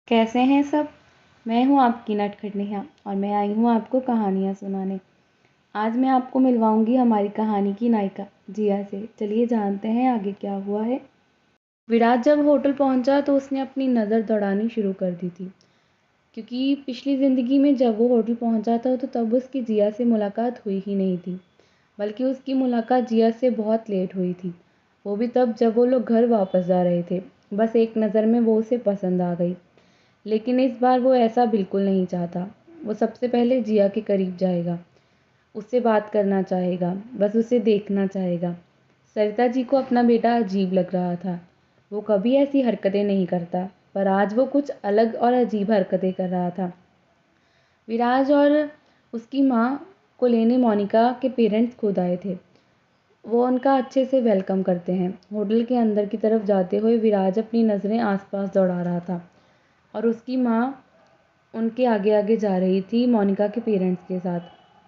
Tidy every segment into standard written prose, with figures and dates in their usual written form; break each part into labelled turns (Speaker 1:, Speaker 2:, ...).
Speaker 1: कैसे हैं सब। मैं हूँ आपकी नटखट नेहा और मैं आई हूँ आपको कहानियाँ सुनाने। आज मैं आपको मिलवाऊंगी हमारी कहानी की नायिका जिया से। चलिए जानते हैं आगे क्या हुआ है। विराज जब होटल पहुंचा तो उसने अपनी नज़र दौड़ानी शुरू कर दी थी, क्योंकि पिछली ज़िंदगी में जब वो होटल पहुंचा था तो तब उसकी जिया से मुलाकात हुई ही नहीं थी, बल्कि उसकी मुलाकात जिया से बहुत लेट हुई थी। वो भी तब जब वो लोग घर वापस जा रहे थे। बस एक नज़र में वो उसे पसंद आ गई, लेकिन इस बार वो ऐसा बिल्कुल नहीं चाहता। वो सबसे पहले जिया के करीब जाएगा, उससे बात करना चाहेगा, बस उसे देखना चाहेगा। सरिता जी को अपना बेटा अजीब लग रहा था। वो कभी ऐसी हरकतें नहीं करता, पर आज वो कुछ अलग और अजीब हरकतें कर रहा था। विराज और उसकी माँ को लेने मोनिका के पेरेंट्स खुद आए थे। वो उनका अच्छे से वेलकम करते हैं। होटल के अंदर की तरफ जाते हुए विराज अपनी नज़रें आसपास दौड़ा रहा था और उसकी माँ उनके आगे आगे जा रही थी मोनिका के पेरेंट्स के साथ।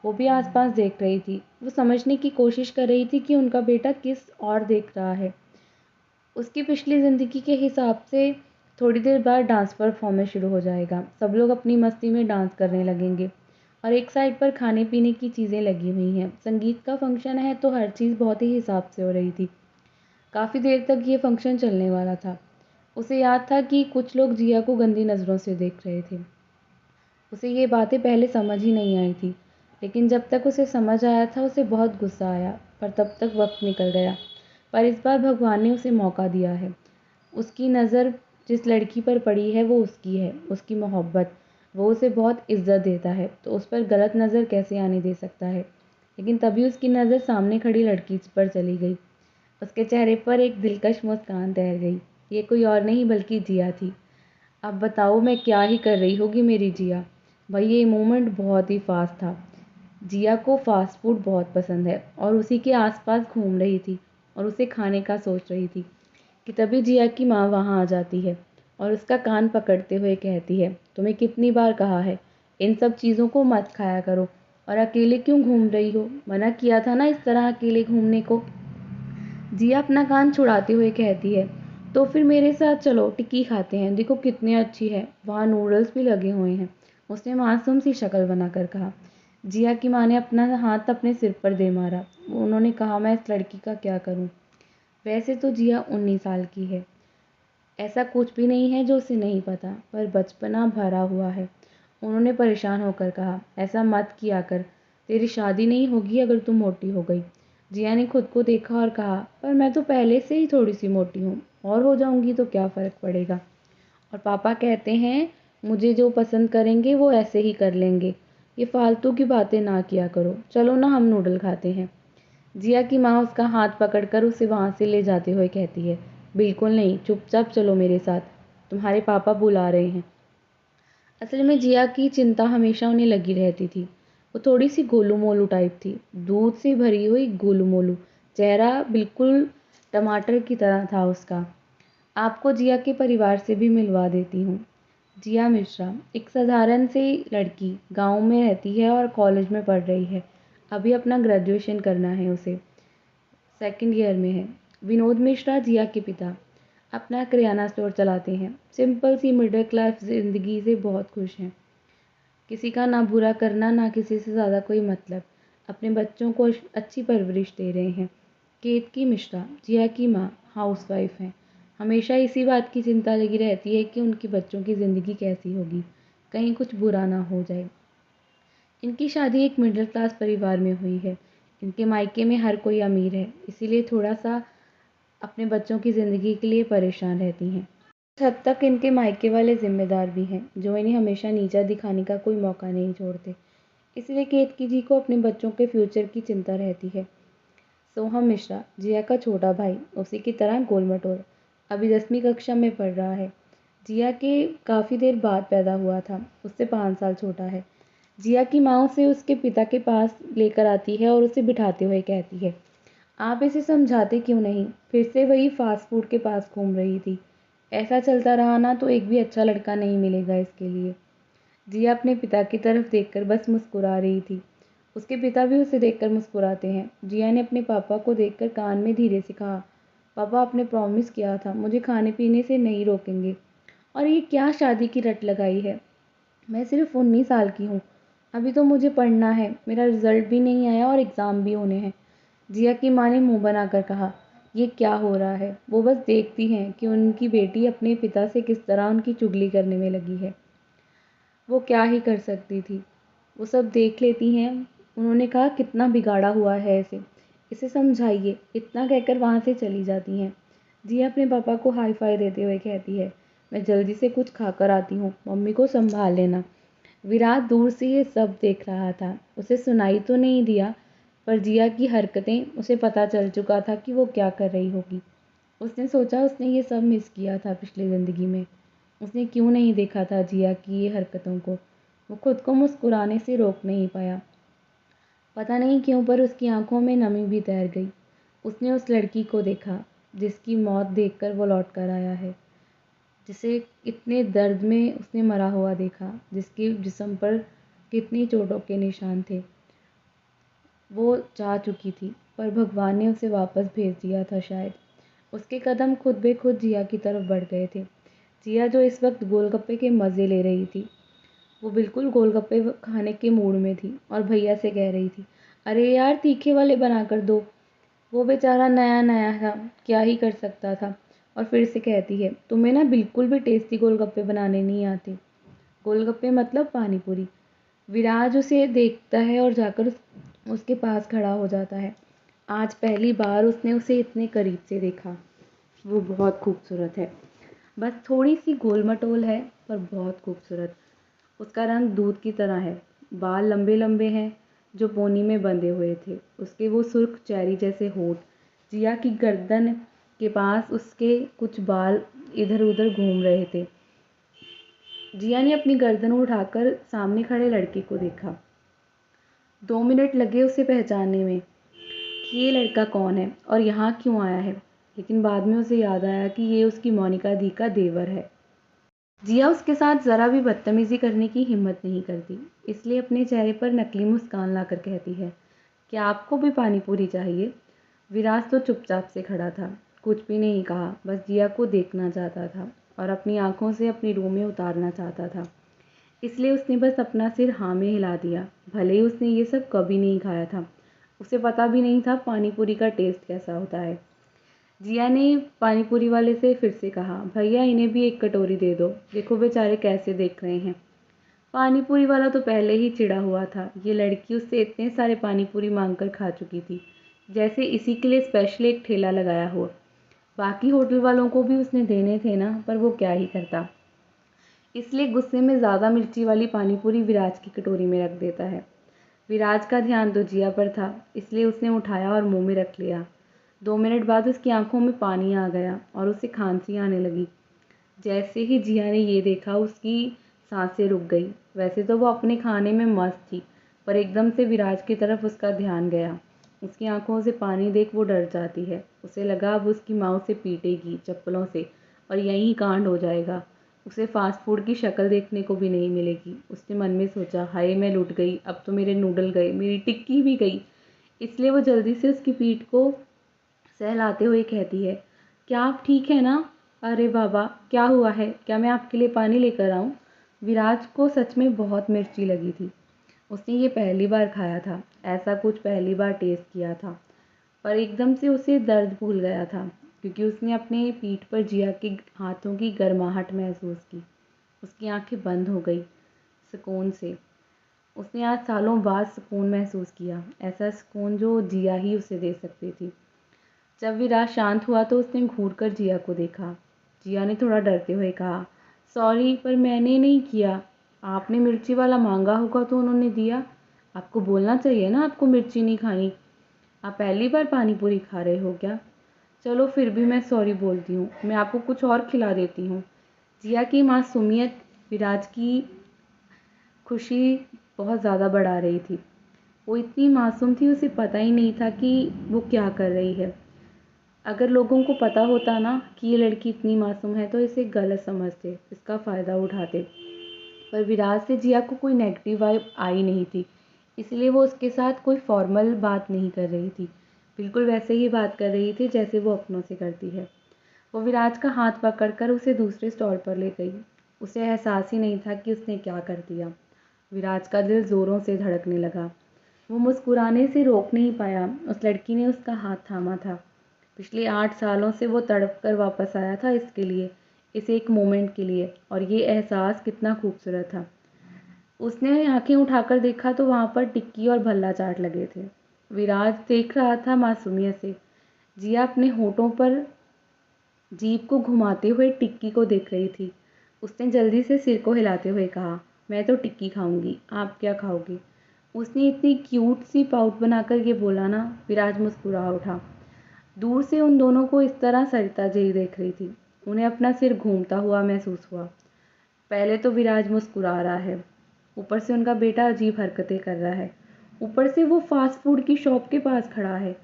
Speaker 1: वो भी आसपास देख रही थी। वो समझने की कोशिश कर रही थी कि उनका बेटा किस और देख रहा है। उसकी पिछली ज़िंदगी के हिसाब से थोड़ी देर बाद डांस परफॉर्मेंस शुरू हो जाएगा। सब लोग अपनी मस्ती में डांस करने लगेंगे और एक साइड पर खाने पीने की चीज़ें लगी हुई हैं। संगीत का फंक्शन है तो हर चीज़ बहुत ही हिसाब से हो रही थी। काफ़ी देर तक ये फंक्शन चलने वाला था। उसे याद था कि कुछ लोग जिया को गंदी नज़रों से देख रहे थे। उसे ये बातें पहले समझ ही नहीं आई थी, लेकिन जब तक उसे समझ आया था उसे बहुत गुस्सा आया, पर तब तक वक्त निकल गया। पर इस बार भगवान ने उसे मौका दिया है। उसकी नज़र जिस लड़की पर पड़ी है वो उसकी है, उसकी मोहब्बत। वो उसे बहुत इज्जत देता है तो उस पर गलत नज़र कैसे आने दे सकता है। लेकिन तभी उसकी नज़र सामने खड़ी लड़की पर चली गई। उसके चेहरे पर एक दिलकश मुस्कान तैर गई। ये कोई और नहीं बल्कि जिया थी। अब बताओ मैं क्या ही कर रही होगी मेरी जिया। भाई ये मोमेंट बहुत ही फास्ट था। जिया को फास्ट फूड बहुत पसंद है और उसी के आसपास घूम रही थी और उसे खाने का सोच रही थी कि तभी जिया की माँ वहाँ आ जाती है और उसका कान पकड़ते हुए कहती है, तुम्हें कितनी बार कहा है इन सब चीज़ों को मत खाया करो, और अकेले क्यों घूम रही हो, मना किया था ना इस तरह अकेले घूमने को। जिया अपना कान छुड़ाते हुए कहती है, तो फिर मेरे साथ चलो टिक्की खाते हैं, देखो कितनी अच्छी है, वहाँ नूडल्स भी लगे हुए हैं। उसने मासूम सी शक्ल बनाकर कहा। जिया की माँ ने अपना हाथ अपने सिर पर दे मारा। उन्होंने कहा, मैं इस लड़की का क्या करूँ। वैसे तो जिया 19 साल की है, ऐसा कुछ भी नहीं है जो उसे नहीं पता, पर बचपना भरा हुआ है। उन्होंने परेशान होकर कहा, ऐसा मत किया कर, तेरी शादी नहीं होगी अगर तू मोटी हो गई। जिया ने खुद को देखा और कहा, पर मैं तो पहले से ही थोड़ी सी मोटी हूँ, और हो जाऊंगी तो क्या फ़र्क पड़ेगा। और पापा कहते हैं मुझे जो पसंद करेंगे वो ऐसे ही कर लेंगे। ये फालतू की बातें ना किया करो, चलो ना हम नूडल खाते हैं। जिया की माँ उसका हाथ पकड़कर उसे वहाँ से ले जाते हुए कहती है, बिल्कुल नहीं, चुपचाप चलो मेरे साथ, तुम्हारे पापा बुला रहे हैं। असल में जिया की चिंता हमेशा उन्हें लगी रहती थी। वो थोड़ी सी गोलू मोलू टाइप थी, दूध से भरी हुई गोलू मोलू। चेहरा बिल्कुल टमाटर की तरह था उसका। आपको जिया के परिवार से भी मिलवा देती हूँ। जिया मिश्रा एक साधारण सी लड़की, गांव में रहती है और कॉलेज में पढ़ रही है। अभी अपना ग्रेजुएशन करना है उसे, सेकंड ईयर में है। विनोद मिश्रा जिया के पिता अपना किराना स्टोर चलाते हैं। सिंपल सी मिडिल क्लास ज़िंदगी से बहुत खुश हैं। किसी का ना बुरा करना, ना किसी से ज़्यादा कोई मतलब। अपने बच्चों को अच्छी परवरिश दे रहे हैं। केतकी मिश्रा जिया की माँ हाउसवाइफ हैं। हमेशा इसी बात की चिंता लगी रहती है कि उनके बच्चों की ज़िंदगी कैसी होगी, कहीं कुछ बुरा ना हो जाए। इनकी शादी एक मिडिल क्लास परिवार में हुई है। इनके मायके में हर कोई अमीर है, इसीलिए थोड़ा सा अपने बच्चों की ज़िंदगी के लिए परेशान रहती हैं। कुछ हद तक इनके मायके वाले ज़िम्मेदार भी हैं, जो इन्हें हमेशा नीचा दिखाने का कोई मौका नहीं छोड़ते। इसलिए केतकी जी को अपने बच्चों के फ्यूचर की चिंता रहती है। सोहम मिश्रा जिया का छोटा भाई, उसी की तरह गोल-मटोल, अभी 10वीं कक्षा में पढ़ रहा है। जिया के काफ़ी देर बाद पैदा हुआ था, उससे 5 साल छोटा है। जिया की माँ उसे उसके पिता के पास लेकर आती है और उसे बिठाते हुए कहती है, आप इसे समझाते क्यों नहीं, फिर से वही फास्ट फूड के पास घूम रही थी। ऐसा चलता रहा ना तो एक भी अच्छा लड़का नहीं मिलेगा इसके लिए। जिया अपने पिता की तरफ देखकर बस मुस्कुरा रही थी। उसके पिता भी उसे देखकर मुस्कुराते हैं। जिया ने अपने पापा को देखकर कान में धीरे से कहा, पापा आपने प्रॉमिस किया था मुझे खाने पीने से नहीं रोकेंगे। और ये क्या शादी की रट लगाई है। मैं सिर्फ 19 साल की हूँ, अभी तो मुझे पढ़ना है, मेरा रिजल्ट भी नहीं आया और एग्ज़ाम भी होने हैं। जिया की माँ ने मुंह बनाकर कहा, ये क्या हो रहा है। वो बस देखती हैं कि उनकी बेटी अपने पिता से किस तरह उनकी चुगली करने में लगी है। वो क्या ही कर सकती थी, वो सब देख लेती हैं। उन्होंने कहा, कितना बिगाड़ा हुआ है इसे, इसे समझाइए। इतना कहकर वहाँ से चली जाती हैं। जिया अपने पापा को हाई फाई देते हुए कहती है, मैं जल्दी से कुछ खाकर आती हूँ, मम्मी को संभाल लेना। विराट दूर से ये सब देख रहा था। उसे सुनाई तो नहीं दिया, पर जिया की हरकतें उसे पता चल चुका था कि वो क्या कर रही होगी। उसने सोचा उसने ये सब मिस किया था पिछली ज़िंदगी में। उसने क्यों नहीं देखा था जिया की ये हरकतों को। वो खुद को मुस्कुराने से रोक नहीं पाया। पता नहीं क्यों, पर उसकी आंखों में नमी भी तैर गई। उसने उस लड़की को देखा जिसकी मौत देखकर वो लौट कर आया है, जिसे इतने दर्द में उसने मरा हुआ देखा, जिसके जिस्म पर कितनी चोटों के निशान थे। वो जा चुकी थी, पर भगवान ने उसे वापस भेज दिया था शायद। उसके कदम खुद ब खुद जिया की तरफ बढ़ गए थे। जिया जो इस वक्त गोलगप्पे के मज़े ले रही थी, वो बिल्कुल गोलगप्पे खाने के मूड में थी और भैया से कह रही थी, अरे यार तीखे वाले बना कर दो। वो बेचारा नया नया था, क्या ही कर सकता था। और फिर से कहती है, तुम्हें ना बिल्कुल भी टेस्टी गोलगप्पे बनाने नहीं आते। गोलगप्पे मतलब पानी पूरी। विराज उसे देखता है और जाकर उसके पास खड़ा हो जाता है। आज पहली बार उसने उसे इतने करीब से देखा। वो बहुत खूबसूरत है, बस थोड़ी सी गोल मटोल है, पर बहुत खूबसूरत। उसका रंग दूध की तरह है, बाल लंबे लंबे हैं जो पोनी में बंधे हुए थे। उसके वो सुर्ख चेरी जैसे होठ। जिया की गर्दन के पास उसके कुछ बाल इधर उधर घूम रहे थे। जिया ने अपनी गर्दन उठाकर सामने खड़े लड़के को देखा। 2 मिनट लगे उसे पहचानने में कि ये लड़का कौन है और यहाँ क्यों आया है, लेकिन बाद में उसे याद आया कि ये उसकी मोनिका दी का देवर है। जिया उसके साथ ज़रा भी बदतमीज़ी करने की हिम्मत नहीं करती, इसलिए अपने चेहरे पर नकली मुस्कान लाकर कहती है, क्या आपको भी पानी पूरी चाहिए। विराज तो चुपचाप से खड़ा था, कुछ भी नहीं कहा, बस जिया को देखना चाहता था और अपनी आंखों से अपनी रूह में उतारना चाहता था। इसलिए उसने बस अपना सिर हाँ में हिला दिया। भले ही उसने ये सब कभी नहीं खाया था, उसे पता भी नहीं था पानी पूरी का टेस्ट कैसा होता है। जिया ने पानी पूरी वाले से फिर से कहा, भैया इन्हें भी एक कटोरी दे दो, देखो बेचारे कैसे देख रहे हैं। पानी पूरी वाला तो पहले ही चिढ़ा हुआ था। ये लड़की उससे इतने सारे पानी पूरी मांग कर खा चुकी थी, जैसे इसी के लिए स्पेशल एक ठेला लगाया हो। बाकी होटल वालों को भी उसने देने थे ना, पर वो क्या ही करता। इसलिए गुस्से में ज़्यादा मिर्ची वाली पानी पूरी विराज की कटोरी में रख देता है। विराज का ध्यान तो जिया पर था, इसलिए उसने उठाया और मुंह में रख लिया। 2 मिनट बाद उसकी आंखों में पानी आ गया और उसे खांसी आने लगी। जैसे ही जिया ने ये देखा, उसकी सांसें रुक गई। वैसे तो वो अपने खाने में मस्त थी, पर एकदम से विराज की तरफ उसका ध्यान गया। उसकी आंखों से पानी देख वो डर जाती है। उसे लगा अब उसकी माँ उसे पीटेगी चप्पलों से और यहीं कांड हो जाएगा। उसे फास्ट फूड की शक्ल देखने को भी नहीं मिलेगी। उसने मन में सोचा, हाय मैं लुट गई, अब तो मेरे नूडल गए, मेरी टिक्की भी गई। इसलिए वो जल्दी से उसकी पीठ को सहलाते हुए कहती है, क्या आप ठीक है ना। अरे बाबा क्या हुआ है, क्या मैं आपके लिए पानी लेकर आऊँ। विराज को सच में बहुत मिर्ची लगी थी। उसने ये पहली बार खाया था, ऐसा कुछ पहली बार टेस्ट किया था। पर एकदम से उसे दर्द भूल गया था, क्योंकि उसने अपने पीठ पर जिया के हाथों की गर्माहट महसूस की। उसकी आंखें बंद हो गई सुकून से। उसने आज सालों बाद सुकून महसूस किया, ऐसा सुकून जो जिया ही उसे दे सकती थी। जब विराज शांत हुआ तो उसने घूर कर जिया को देखा। जिया ने थोड़ा डरते हुए कहा, सॉरी पर मैंने नहीं किया। आपने मिर्ची वाला मांगा होगा तो उन्होंने दिया। आपको बोलना चाहिए ना आपको मिर्ची नहीं खानी। आप पहली बार पानी पूरी खा रहे हो क्या। चलो फिर भी मैं सॉरी बोलती हूँ, मैं आपको कुछ और खिला देती हूँ। जिया की मासूमियत विराज की खुशी बहुत ज़्यादा बढ़ा रही थी। वो इतनी मासूम थी, उसे पता ही नहीं था कि वो क्या कर रही है। अगर लोगों को पता होता ना कि ये लड़की इतनी मासूम है तो इसे गलत समझते, इसका फ़ायदा उठाते। पर विराज से जिया को कोई नेगेटिव वाइब आई नहीं थी, इसलिए वो उसके साथ कोई फॉर्मल बात नहीं कर रही थी। बिल्कुल वैसे ही बात कर रही थी जैसे वो अपनों से करती है। वो विराज का हाथ पकड़कर उसे दूसरे स्टॉल पर ले गई। उसे एहसास ही नहीं था कि उसने क्या कर दिया। विराज का दिल ज़ोरों से धड़कने लगा। वो मुस्कुराने से रोक नहीं पाया। उस लड़की ने उसका हाथ थामा था। पिछले 8 सालों से वो तड़प कर वापस आया था इसके लिए, इस एक मोमेंट के लिए, और ये एहसास कितना खूबसूरत था। उसने आंखें उठाकर देखा तो वहाँ पर टिक्की और भल्ला चाट लगे थे। विराज देख रहा था मासूमियत से। जिया अपने होठों पर जीभ को घुमाते हुए टिक्की को देख रही थी। उसने जल्दी से सिर को हिलाते हुए कहा, मैं तो टिक्की खाऊंगी, आप क्या खाओगे? उसने इतनी क्यूट सी पाउट बनाकर ये बोला ना। विराज मुस्कुरा उठा। दूर से उन दोनों को इस तरह सरिता जी देख रही थी। उन्हें अपना सिर घूमता हुआ महसूस हुआ। पहले तो विराज मुस्कुरा रहा है, ऊपर से उनका बेटा अजीब हरकतें कर रहा है, ऊपर से वो फास्ट फूड की शॉप के पास खड़ा है,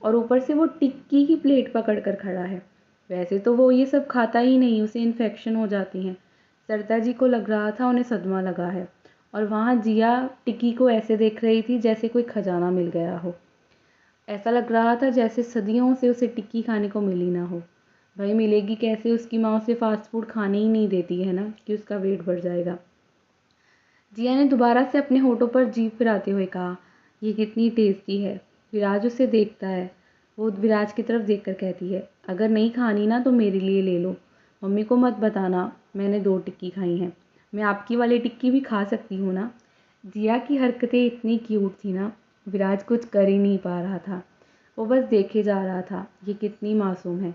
Speaker 1: और ऊपर से वो टिक्की की प्लेट पकड़ कर खड़ा है। वैसे तो वो ये सब खाता ही नहीं, उसे इन्फेक्शन हो जाती हैं। सरिता जी को लग रहा था उन्हें सदमा लगा है, और वहाँ जिया टिक्की को ऐसे देख रही थी जैसे कोई खजाना मिल गया हो। ऐसा लग रहा था जैसे सदियों से उसे टिक्की खाने को मिली ना हो। भाई मिलेगी कैसे, उसकी माँ उसे फास्ट फूड खाने ही नहीं देती है ना, कि उसका वेट बढ़ जाएगा। जिया ने दोबारा से अपने होठों पर जीभ फिराते हुए कहा, ये कितनी टेस्टी है। विराज उसे देखता है। वो विराज की तरफ देखकर कहती है, अगर नहीं खानी ना तो मेरे लिए ले लो, मम्मी को मत बताना मैंने 2 टिक्की खाई हैं, मैं आपकी वाली टिक्की भी खा सकती हूँ ना। जिया की हरकतें इतनी क्यूट थी ना, विराज कुछ कर ही नहीं पा रहा था। वो बस देखे जा रहा था, ये कितनी मासूम है।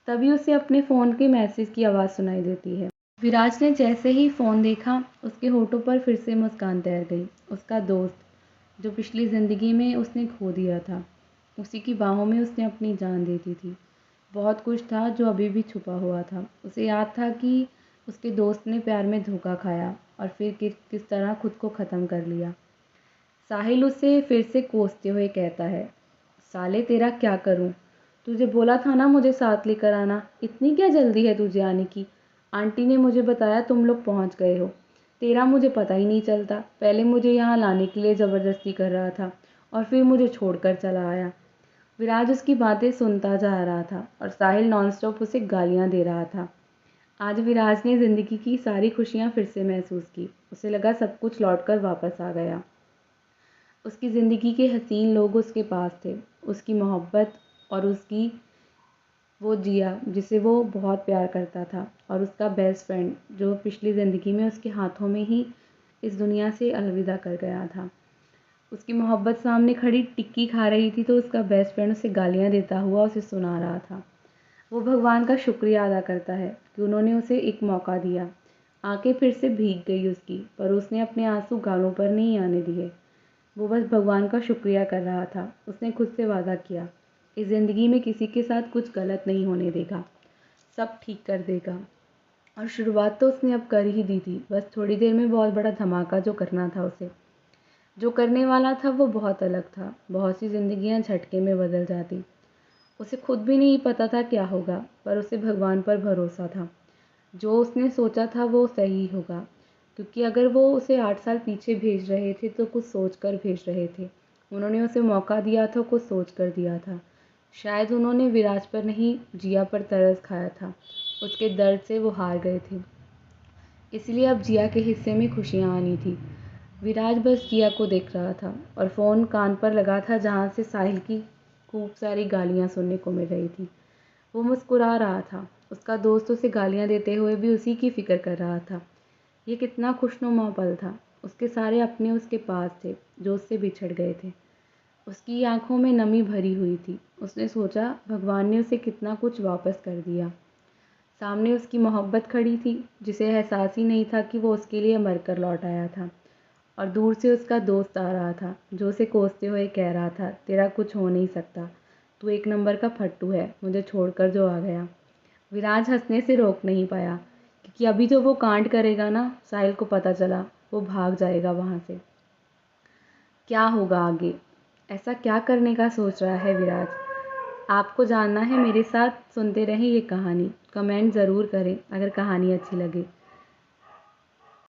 Speaker 1: तभी उसे अपने फ़ोन के मैसेज की आवाज़ सुनाई देती है। विराज ने जैसे ही फ़ोन देखा, उसके होठों पर फिर से मुस्कान तैर गई। उसका दोस्त, जो पिछली ज़िंदगी में उसने खो दिया था, उसी की बाहों में उसने अपनी जान दे दी थी। बहुत कुछ था जो अभी भी छुपा हुआ था। उसे याद था कि उसके दोस्त ने प्यार में धोखा खाया और फिर किस तरह खुद को ख़त्म कर लिया। साहिल उसे फिर से कोसते हुए कहता है, साले तेरा क्या करूं? तुझे बोला था ना मुझे साथ लेकर आना, इतनी क्या जल्दी है तुझे आने की? आंटी ने मुझे बताया तुम लोग पहुंच गए हो। तेरा मुझे पता ही नहीं चलता। पहले मुझे यहाँ लाने के लिए ज़बरदस्ती कर रहा था और फिर मुझे छोड़कर चला आया। विराज उसकी बातें सुनता जा रहा था और साहिल नॉनस्टॉप उसे गालियाँ दे रहा था। आज विराज ने ज़िंदगी की सारी खुशियाँ फिर से महसूस की। उसे लगा सब कुछ लौट कर वापस आ गया। उसकी ज़िंदगी के हसीन लोग उसके पास थे, उसकी मोहब्बत, और उसकी वो जिया जिसे वो बहुत प्यार करता था, और उसका बेस्ट फ्रेंड जो पिछली ज़िंदगी में उसके हाथों में ही इस दुनिया से अलविदा कर गया था। उसकी मोहब्बत सामने खड़ी टिक्की खा रही थी तो उसका बेस्ट फ्रेंड उसे गालियाँ देता हुआ उसे सुना रहा था। वो भगवान का शुक्रिया अदा करता है कि उन्होंने उसे एक मौका दिया। आंखें फिर से भीग गई उसकी, पर उसने अपने आंसू गालों पर नहीं आने दिए। वो बस भगवान का शुक्रिया कर रहा था। उसने खुद से वादा किया, इस ज़िंदगी में किसी के साथ कुछ गलत नहीं होने देगा, सब ठीक कर देगा। और शुरुआत तो उसने अब कर ही दी थी। बस थोड़ी देर में बहुत बड़ा धमाका जो करना था उसे, जो करने वाला था वो बहुत अलग था। बहुत सी ज़िंदगियाँ झटके में बदल जाती। उसे खुद भी नहीं पता था क्या होगा, पर उसे भगवान पर भरोसा था। जो उसने सोचा था वो सही होगा, क्योंकि अगर वो उसे 8 साल पीछे भेज रहे थे तो कुछ सोच कर भेज रहे थे। उन्होंने उसे मौका दिया था, कुछ सोच कर दिया था। शायद उन्होंने विराज पर नहीं, जिया पर तरस खाया था। उसके दर्द से वो हार गए थे, इसलिए अब जिया के हिस्से में खुशियाँ आनी थी। विराज बस जिया को देख रहा था और फ़ोन कान पर लगा था जहाँ से साहिल की खूब सारी गालियाँ सुनने को मिल रही थी। वो मुस्कुरा रहा था। उसका दोस्त उसे गालियाँ देते हुए भी उसी की फ़िक्र कर रहा था। ये कितना खुशनुमा पल था। उसके सारे अपने उसके पास थे, जो उससे बिछड़ गए थे। उसकी आँखों में नमी भरी हुई थी। उसने सोचा, भगवान ने उसे कितना कुछ वापस कर दिया। सामने उसकी मोहब्बत खड़ी थी, जिसे एहसास ही नहीं था कि वो उसके लिए मरकर लौट आया था। और दूर से उसका दोस्त आ रहा था, जो उसे कोसते हुए कह रहा था, तेरा कुछ हो नहीं सकता, तू एक नंबर का फट्टू है, मुझे छोड़कर जो आ गया। विराज हंसने से रोक नहीं पाया, क्योंकि अभी जो वो कांड करेगा ना, साहिल को पता चला, वो भाग जाएगा वहाँ से। क्या होगा आगे? ऐसा क्या करने का सोच रहा है विराज? आपको जानना है मेरे साथ? सुनते रहें ये कहानी। कमेंट ज़रूर करें अगर कहानी अच्छी लगे।